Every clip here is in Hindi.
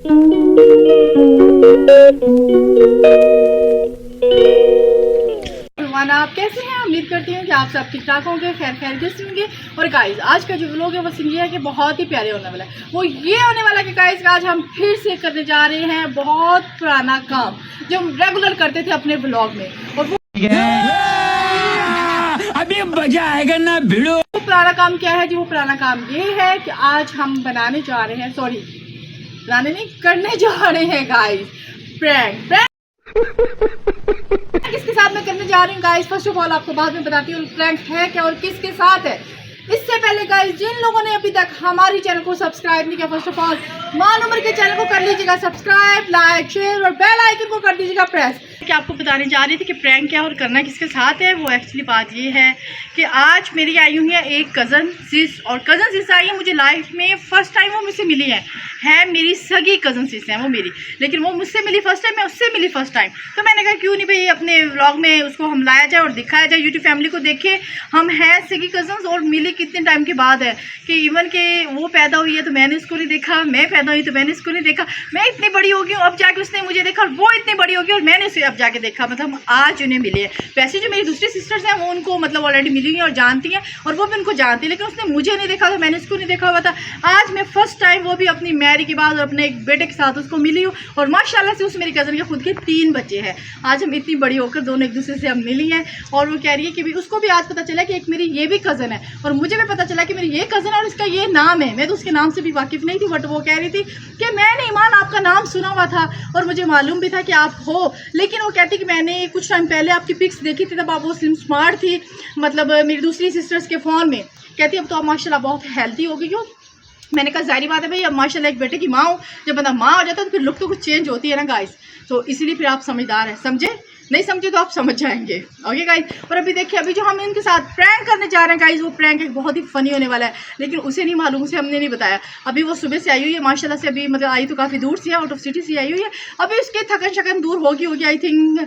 आप कैसे हैं? उम्मीद करती हूँ कि आप सब ठीक ठाक होंगे, खैर खैरियत से होंगे। और गाइस आज का जो व्लॉग है वो सीन ये है कि बहुत ही प्यारे होने वाला है। वो ये होने वाला है कि गाइस आज हम फिर से करने जा रहे हैं बहुत पुराना काम जो हम रेगुलर करते थे अपने व्लॉग में। और वो अभी मजा आएगा ना भिड़ो। वो पुराना काम क्या है जी? वो पुराना काम ये है कि आज हम बनाने जा रहे हैं, सॉरी बनाने नहीं, करने जा रहे हैं गाइस प्रैंक। किसके साथ मैं करने जा रही हूँ गाइस? फर्स्ट ऑफ ऑल आपको बाद में बताती हूँ प्रैंक है क्या और किसके साथ है। इससे पहले गाइस जिन लोगों ने अभी तक हमारी चैनल को सब्सक्राइब नहीं किया, फर्स्ट ऑफ ऑल मानूमर के चैनल को कर लीजिएगा सब्सक्राइब, लाइक, शेयर और बेल आइकन को कर दीजिएगा प्रेस। कि आपको बताने जा रही थी कि प्रैंक क्या और करना किसके साथ है। वो एक्चुअली बात ये है कि आज मेरी आई हुई है एक कज़न सिस, और कज़न सिस आई है मुझे लाइफ में फ़र्स्ट टाइम वो मुझसे मिली है मेरी सगी कज़न सिस है वो मेरी, लेकिन वो मुझसे मिली फ़र्स्ट टाइम, मैं उससे मिली फ़र्स्ट टाइम। तो मैंने कहा क्यों नहीं भाई अपने व्लॉग में उसको हम लाया जाए और दिखाया जाए, यूट्यूब फैमिली को देखे हम हैं सगी कज़न्स और मिली कितने टाइम के बाद है कि इवन के वो पैदा हुई है तो मैंने उसको नहीं देखा, मैं पैदा हुई तो मैंने उसको नहीं देखा, मैं इतनी बड़ी हो गई हूँ अब जाके उसने मुझे देखा, और वो इतनी बड़ी हो गई और मैंने उसे अब जाके देखा। मतलब आज उन्हें मिले हैं। वैसे जो मेरी दूसरी सिस्टर्स हैं वो उनको मतलब ऑलरेडी मिली हैं और जानती हैं और वो भी उनको जानती है, लेकिन उसने मुझे नहीं देखा था, मैंने उसको नहीं देखा हुआ था। आज मैं फर्स्ट टाइम वो भी अपनी मैरी के बाद और अपने एक बेटे के साथ उसको मिली हूँ और माशाल्लाह से उस मेरी कज़न के खुद के 3 बच्चे हैं। आज हम इतनी बड़ी होकर दोनों एक दूसरे से हम मिली हैं और वो कह रही है कि भी उसको भी आज पता चला कि एक मेरी ये भी कज़न है और मुझे भी पता चला कि मेरी ये कज़न है और इसका ये नाम है। मैं तो उसके नाम से भी वाकिफ़ नहीं थी, बट वो कह रही थी कि मैंने ईमान आपका नाम सुना हुआ था और मुझे मालूम भी था कि आप हो, लेकिन वो कहती कि मैंने कुछ टाइम पहले आपकी पिक्स देखी थी तब आप वो स्लिम स्मार्ट थी, मतलब मेरी दूसरी सिस्टर्स के फ़ोन में। कहती अब तो आप माशाल्लाह बहुत हेल्दी हो गई हो। मैंने कहा जाहिर बात है भाई अब माशाल्लाह एक बेटे की माँ हूँ, जब बंदा माँ हो जाता है तो फिर लुक तो कुछ चेंज होती है ना गाइस, तो इसीलिए फिर आप समझदार हैं, समझे? नहीं समझे तो आप समझ जाएंगे। ओके गाइस, और अभी देखिए अभी जो हम इनके साथ प्रैंक करने जा रहे हैं गाइस, वो प्रैंक एक बहुत ही फनी होने वाला है, लेकिन उसे नहीं मालूम, उसे हमने नहीं बताया। अभी वो सुबह से आई हुई है माशाल्लाह से, अभी मतलब आई तो काफ़ी दूर से है, आउट ऑफ सिटी से आई हुई है। अभी उसके थकन शकन दूर होगी आई थिंक,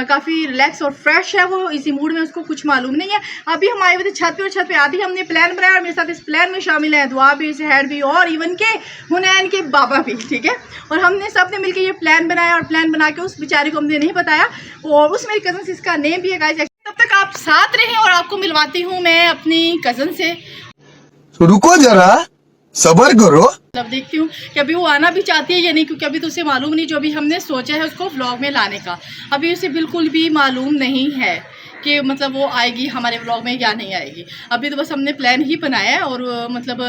काफ़ी रिलैक्स और फ्रेश है वो, इसी मूड में, उसको कुछ मालूम नहीं है। अभी हम आए हुए थे छत पे और छत पे आती हमने प्लान बनाया और मेरे साथ इस प्लान में शामिल है दुआ भी, सहर भी और इवन के हुनैन के बाबा भी, ठीक है। और हमने सब ने मिलकर ये प्लान बनाया और प्लान बना के उस बेचारी को हमने नहीं बताया और उस मेरी कज़न से इसका नेम भी है गाइस। तब तक आप साथ रहें और आपको मिलवाती हूँ मैं अपनी कज़न से। तो रुको जरा सब्र करो, अब देखती हूँ कि अभी वो आना भी चाहती है या नहीं, क्योंकि अभी तो उसे मालूम नहीं जो अभी हमने सोचा है उसको व्लॉग में लाने का, अभी उसे बिल्कुल भी मालूम नहीं है कि मतलब वो आएगी हमारे व्लॉग में या नहीं आएगी। अभी तो बस हमने प्लान ही बनाया है और मतलब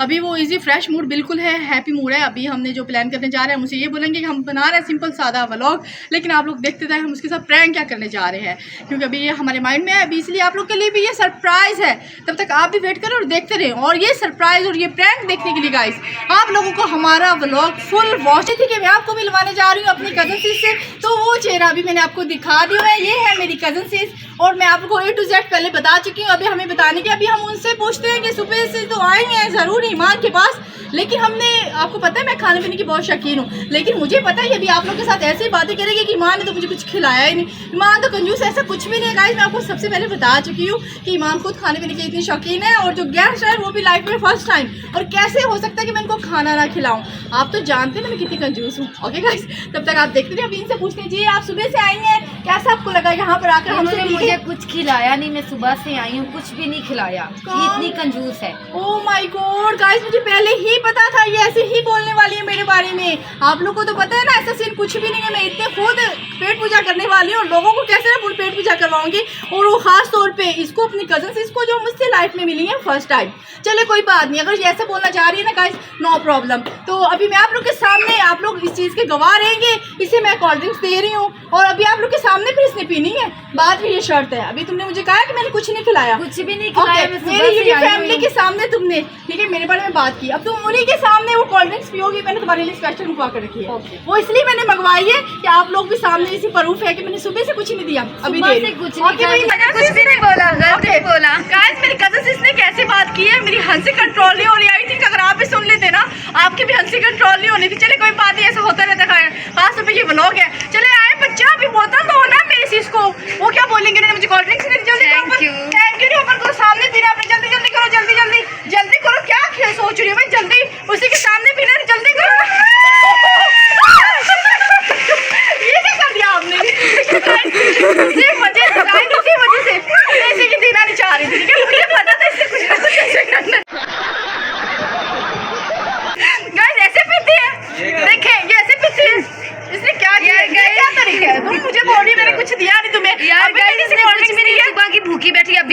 अभी वो इजी फ्रेश मूड बिल्कुल है, हैप्पी मूड है। अभी हमने जो प्लान करने जा रहे हैं मुझे ये बोलेंगे कि हम बना रहे हैं सिंपल सादा व्लॉग, लेकिन आप लोग देखते जाए हम उसके साथ प्रैंक क्या करने जा रहे हैं, क्योंकि अभी ये हमारे माइंड में है, अभी इसलिए आप लोग के लिए भी ये सरप्राइज़ है। तब तक आप भी वेट करें और देखते रहें, और ये सरप्राइज़ और ये प्रैंक देखने के लिए गाइस आप लोगों को हमारा व्लॉग फुल वॉच थी कि मैं आपको मिलवाने जा रही हूँ अपनी कज़न सिस से। तो वो चेहरा अभी मैंने आपको दिखा दिया है, ये है मेरी कज़न सिस और मैं आपको A to Z पहले बता चुकी हूँ। अभी हमें बताने के अभी हम उनसे पूछते हैं कि सुबह से तो आए हैं ज़रूर ईमान के पास, लेकिन हमने आपको पता है मैं खाने पीने की बहुत शौकीन हूँ, लेकिन मुझे पता है अभी आप लोग के साथ ऐसे ही बातें करेंगे कि ईमान ने तो मुझे कुछ खिलाया ही नहीं, ईमान तो कंजूस, ऐसा कुछ भी नहीं है गाइस। मैं आपको सबसे पहले बता चुकी हूँ कि ईमान खुद खाने पीने की इतनी शौकीन है और जो गेस्ट है वो भी लाइफ में फर्स्ट टाइम, और कैसे हो सकता है कि मैं इनको खाना ना खिलाऊँ? आप तो जानते हैं मैं कितनी कंजूस हूँ। ओके गाइस, तब तक आप देखते रहिए। अभी इनसे पूछते हैं जी आप सुबह से आई हैं, कैसा आपको लगा यहाँ पर आकर? हमसे मुझे कुछ खिलाया नहीं, मैं सुबह से आई हूँ, कुछ भी नहीं खिलाया, इतनी कंजूस है। ओह माय गॉड गाइस, मुझे पहले ही पता था ये ऐसे ही बोलने वाली है मेरे बारे में। आप लोगों को तो पता है ना ऐसा सीन कुछ भी नहीं है, मैं इतने खुद पेट पूजा करने वाली हूँ और लोगों को कैसे ना फुल पेट पूजा करवाऊंगी, और वो खास तौर पे इसको अपनी कज़न से, इसको जो मुझसे लाइफ में मिली है फर्स्ट टाइम। चले कोई बात नहीं, अगर ये ऐसा बोलना चाह रही है ना गाइस नो प्रॉब्लम। तो अभी मैं आप लोग के सामने, आप लोग इस चीज़ के गवाह रहेंगे, इसे मैं कोल्ड ड्रिंक्स दे रही हूँ और अभी आप लोग के सामने फिर इसने पीनी है। बात भी ये शर्त है, अभी तुमने मुझे कहा कि मैंने कुछ नहीं खिलाया, कुछ भी नहीं खिलाया, मेरी फैमिली के सामने तुमने, ठीक है, मेरे बारे में बात की, अब तुम उन्हीं के सामने वो कोल्ड ड्रिंक्स पियोगी। मैंने तुम्हारे लिए स्पेशल रुकवा कर रखी है, वो इसलिए मैंने मंगवाई है कि आप लोग भी सामने इसी प्रूफ है कि मैंने सुबह से कुछ नहीं दिया, अभी कुछ भी नहीं बोला, गलत बोला। गाइस मेरी कज़न इसने कैसे बात की है, मेरी हंसी कंट्रोल नहीं हो रही। आई थिंक अगर आप भी सुन लेते ना आपकी भी हंसी कंट्रोल नहीं होनी थी। चले कोई बात नहीं, ऐसा होता रहता है, खास तौर पे ये व्लॉग है। चले आए बच्चा, अभी बोलता तो होना मेरी चीज को, वो क्या बोलेंगे, मुझे कोल्ड ड्रिंक्स नहीं, जल्दी थैंक यू नहीं ओपन करो, सामने पीना आपने, जल्दी जल्दी करो, जल्दी जल्दी जल्दी करो, क्या सोच रही हो भाई, जल्दी उसी के सामने पीना, जल्दी करो।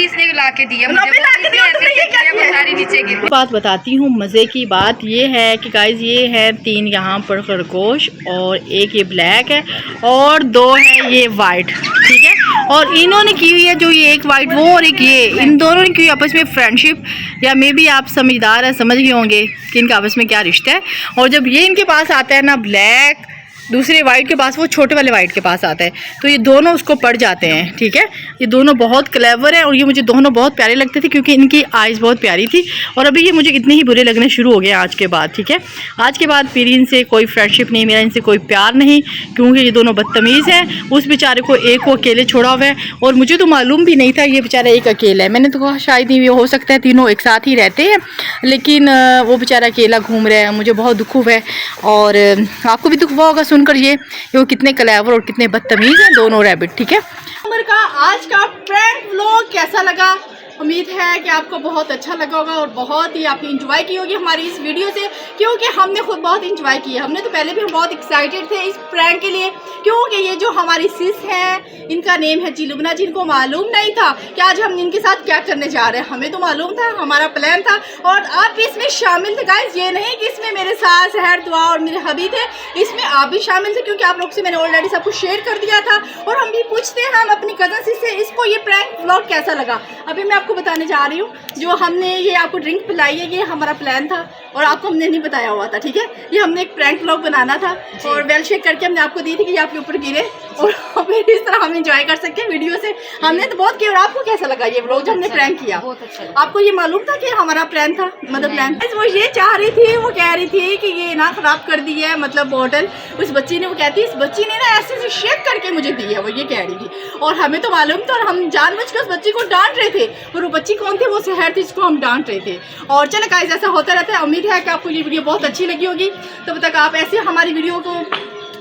भी इसने ला के दिया मुझे, सारी नीचे गिर। बात बताती हूँ मज़े की बात ये है कि गाइस ये है 3 यहाँ पर खरगोश और एक ये ब्लैक है और 2 है ये वाइट, ठीक है। और इन्होंने की हुई है जो ये एक वाइट वो और एक ये, इन दोनों ने की आपस में फ्रेंडशिप, या मे भी आप समझदार है समझ गए होंगे कि इनका आपस में क्या रिश्ता है। और जब ये इनके पास आता है ना ब्लैक, दूसरे वाइट के पास, वो छोटे वाले वाइट के पास आता है, तो ये दोनों उसको पड़ जाते हैं, ठीक है। ये दोनों बहुत क्लेवर है और ये मुझे दोनों बहुत प्यारे लगते थे क्योंकि इनकी आइज़ बहुत प्यारी थी। और अभी ये मुझे इतने ही बुरे लगने शुरू हो गए आज के बाद, ठीक है। आज के बाद मेरी इनसे कोई फ्रेंडशिप नहीं, मेरा इनसे कोई प्यार नहीं, क्योंकि ये दोनों बदतमीज़ हैं। उस बेचारे को एक को अकेले छोड़ा हुआ है और मुझे तो मालूम भी नहीं था ये बेचारा एक अकेला है। मैंने तो कहा शायद ही हो सकता है तीनों एक साथ ही रहते हैं, लेकिन वो बेचारा अकेला घूम रहा है। मुझे बहुत दुख हुआ है और आपको भी दुख हुआ होगा सुनकर ये वो कितने क्लेवर और कितने बदतमीज हैं दोनों रैबिट, ठीक है। उमर का आज का प्रैंक व्लॉग कैसा लगा? उम्मीद है कि आपको बहुत अच्छा लगा होगा और बहुत ही आपने इंजॉय की होगी हमारी इस वीडियो से, क्योंकि हमने खुद बहुत इंजॉय किया। हमने तो पहले भी हम बहुत एक्साइटेड थे इस प्रैंक के लिए, क्योंकि ये जो हमारी सिस हैं इनका नेम है जिलुबना, जिनको मालूम नहीं था कि आज हम इनके साथ क्या करने जा रहे हैं। हमें तो मालूम था, हमारा प्लान था और आप भी इसमें शामिल थे गाइस। ये नहीं कि इसमें मेरे साथ सहर दुआ और मेरे हबी थे, इसमें आप भी शामिल थे क्योंकि आप लोग से मैंने ऑलरेडी सब कुछ शेयर कर दिया था। और हम भी पूछते हैं हम अपनी कज़न सिस से, इसको ये प्रैंक व्लॉग कैसा लगा। अभी मैं आपको बताने जा रही हूँ, जो हमने ये आपको ड्रिंक पिलाई है ये हमारा प्लान था और आपको हमने नहीं बताया हुआ था, ठीक है। ये हमने एक प्रैंक व्लॉग बनाना था और वेल शेक करके हमने आपको दी थी कि ये आपके ऊपर गिरे और फिर इस तरह हम एंजॉय कर सकें वीडियो से। हमने तो बहुत किया। और आपको कैसा लगा ये व्लॉग जो हमने प्रैंक किया? बहुत अच्छा। आपको ये मालूम था कि हमारा प्लान था, मतलब प्लान वो ये चाह रही थी, वो कह रही थी कि ये ना खराब कर दी है, मतलब बॉटल उस बच्ची ने, वो कहती इस बच्ची ने ना ऐसे शेक करके मुझे दी है, वो ये कह रही थी। और हमें तो मालूम था और हम जानबूझकर उस बच्ची को डांट रहे थे। और वो बच्ची कौन थी? वो सहर थी जिसको हम डांट रहे थे। और चलो गाइस ऐसा होता रहता है। उम्मीद है कि आपको ये वीडियो बहुत अच्छी लगी होगी। तब तक आप ऐसे हमारी वीडियो को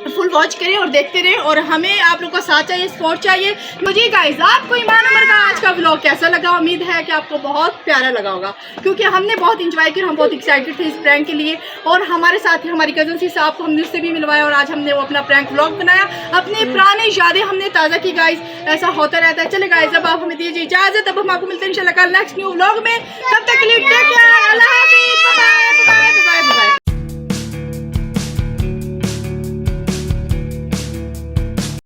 फुल वॉच करें और देखते रहें और हमें आप लोग का साथ चाहिए, सपोर्ट चाहिए। मुझे गाइस आपको ईमान उमर का आज का व्लॉग कैसा लगा? उम्मीद है कि आपको बहुत प्यारा लगा होगा क्योंकि हमने बहुत इंजॉय किया, हम बहुत एक्साइटेड थे इस प्रैंक के लिए। और हमारे साथ ही हमारी कज़न सी साहब को हमने उससे भी मिलवाया और आज हमने वो अपना प्रैंक व्लॉग बनाया, अपनी पुरानी यादें हमने ताज़ा की। गाइस ऐसा होता रहता है। चले गाइस अब आप हमें दीजिए इजाज़त, अब हम आपको मिलते हैं इंशाल्लाह कल नेक्स्ट न्यू व्लॉग में। तब तक के लिए टेक केयर।